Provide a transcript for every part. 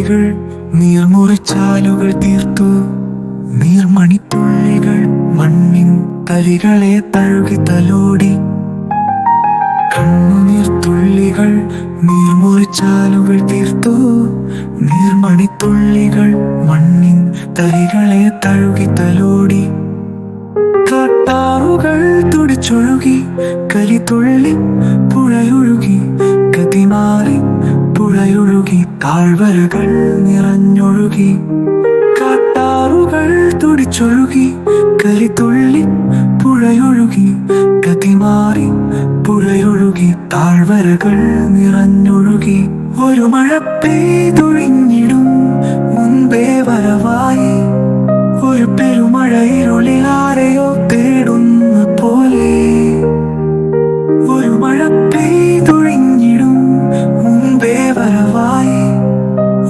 നീർത്തുള്ളികൾ നീർമുറിച്ചാലുകൾ തീർത്തു. നീർമണിത്തുള്ളികൾ മണ്ണിൻ തരികളെ തഴുകി തലോടി. കണ്ണുനീർത്തുള്ളികൾ നീർമുറിച്ചാലുകൾ തീർത്തു. നീർമണിത്തുള്ളികൾ മണ്ണിൻ തരികളെ തഴുകി തലോടി. കാട്ടാറുകൾ തുടിച്ചൊഴുകി കലിതുള്ളി പുഴയൊഴുകി. ഗതിമാറി പുഴയൊഴുകി താഴ്വരകൾ നിറഞ്ഞൊഴുകി. കാട്ടാറുകൾ തുടിച്ചൊഴുകി കലിതുള്ളി പുഴയൊഴുകി. ഗതിമാറി പുഴയൊഴുകി താഴ്വരകൾ നിറഞ്ഞൊഴുകി. ഒരു മഴ പെയ്തൊഴിഞ്ഞിടും മുൻപേ വരവായി. ഒരു പെരുമഴ ഇരുളിൽ ആരെയോ തേടുന്ന പോലെ. ഒരു മഴ പെയ്തൊഴിഞ്ഞിടും മുൻപേ വരവായി.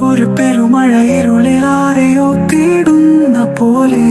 ഒരു പെരുമഴ ഇരുളിൽ ആരെയോ തേടുന്ന പോലെ.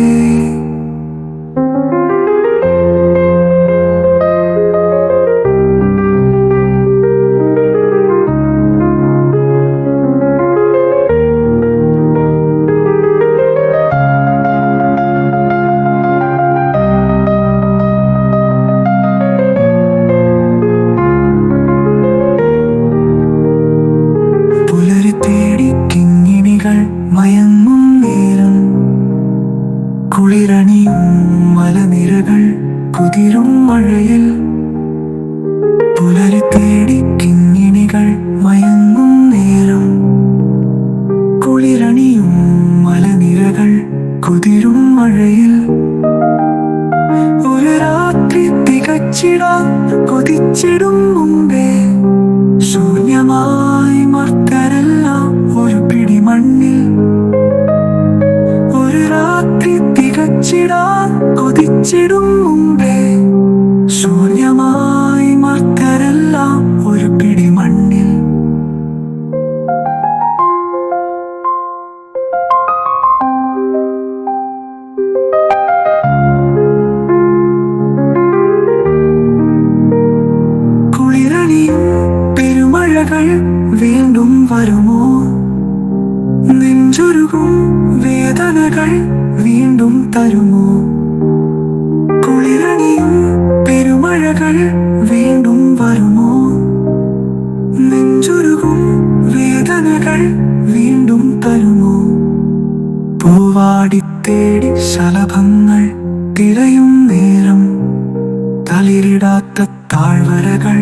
മയങ്ങും നേരം കുളിരണിയും മലനിരകൾ കുതിരും മഴയിൽ. പുലരി തേടി കിങ്ങിണികൾ മയങ്ങും നേരം കുളിരണിയും മലനിരകൾ കുതിരും മഴയിൽ. ഒരു രാത്രി തികച്ചിടാൻ കൊതിച്ചിടും മുമ്പേ ശൂന്യമായി മർത്തരെല്ലാം ഒരു പിടി മണ്ണിൽ. ഒരു രാത്രി തികച്ചിടാൻ കൊതിച്ചിടും മുമ്പേ ശൂന്യമായി മർത്തരെല്ലാം ഒരു പിടി മണ്ണിൽ. കുളിരണിയും പെരുമഴകൾ വീണ്ടും വരുമോ? നെഞ്ചുരുകും വേദനകൾ വീണ്ടും തരുമോ? കുളിരണിയും പെരുമഴകൾ വീണ്ടും വരുമോ? നെഞ്ചുരുകും വേദനകൾ വീണ്ടും തരുമോ? പൂവാടിത്തേടി ശലഭങ്ങൾ തിരയും നേരം തളിരിടാത്ത താഴ്വരകൾ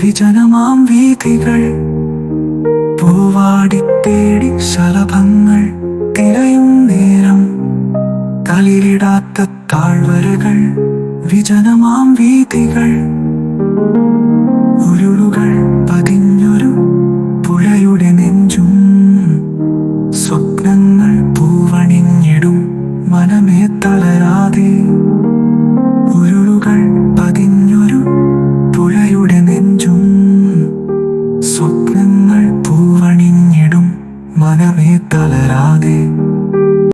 വിജനമാം വീഥികൾ. പൂവാടിത്തേടി ശലഭങ്ങൾ തിരയും നേരം തളിരിടാത്ത താഴ്വരകൾ വിജനമാം വീഥികൾ. ഉരുളുകൾ പതിഞ്ഞൊരു പുഴയുടെ നെഞ്ചും സ്വപ്നങ്ങൾ പൂവണിഞ്ഞിടും മനമേ തളരാതെ. ഉരുളുകൾ പതിഞ്ഞൊരു പുഴയുടെ നെഞ്ചും സ്വപ്നങ്ങൾ പൂവണിഞ്ഞിടും മനമേ തളരാതെ.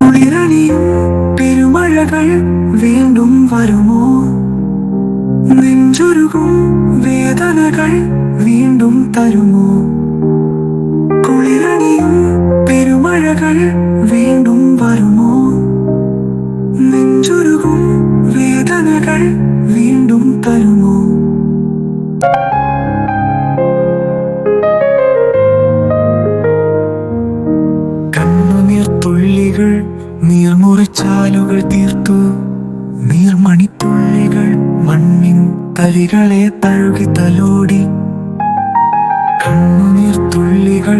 കുളിരണിയും പെരുമഴകൾ വീണ്ടും വരുമോ? നെഞ്ചുരുകും വേദനകൾ വീണ്ടും തരുമോ? കുളിരണിയും പെരുമഴകൾ വീണ്ടും വരുമോ? നെഞ്ചുരുകും വേദനകൾ വീണ്ടും തരുമോ? കണ്ണുനീർത്തുള്ളികൾ നീർമുറിച്ചാലുകൾ തീർത്തു. നീർമണിത്തുള്ളികൾ മണ്ണിൻ തരികളെ തഴുകി തലോടി. കണ്ണുനീർത്തുള്ളികൾ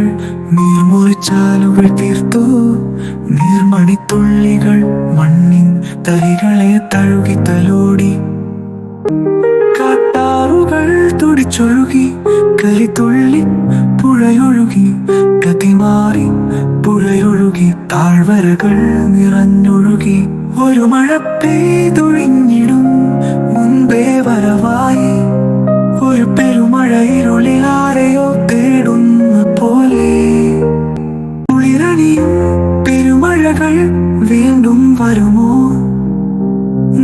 നീർമുറിച്ചാലുകൾ തീർത്തു. നീർമണിത്തുള്ളികൾ മണ്ണിൻ തരികളെ തഴുകി തലോടി. കാട്ടാറുകൾ തുടിച്ചൊഴുകി കലിതുള്ളി പുഴയൊഴുകി. ഗതിമാറി പുഴയൊഴുകി താഴ്വരകൾ നിറഞ്ഞൊഴുകി. ഒരു മഴ പെയ്തൊഴിഞ്ഞിടും മുൻപേ വരവായി. ഒരു പെരുമഴ ഇരുളിൽ ആരെയോ തേടുന്ന പോലെ. കുളിരണിയും പെരുമഴകൾ വീണ്ടും വരുമോ?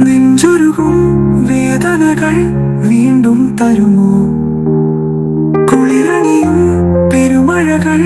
നെഞ്ചുരുകും വേദനകൾ വീണ്ടും തരുമോ? കുളിരണിയും പെരുമഴകൾ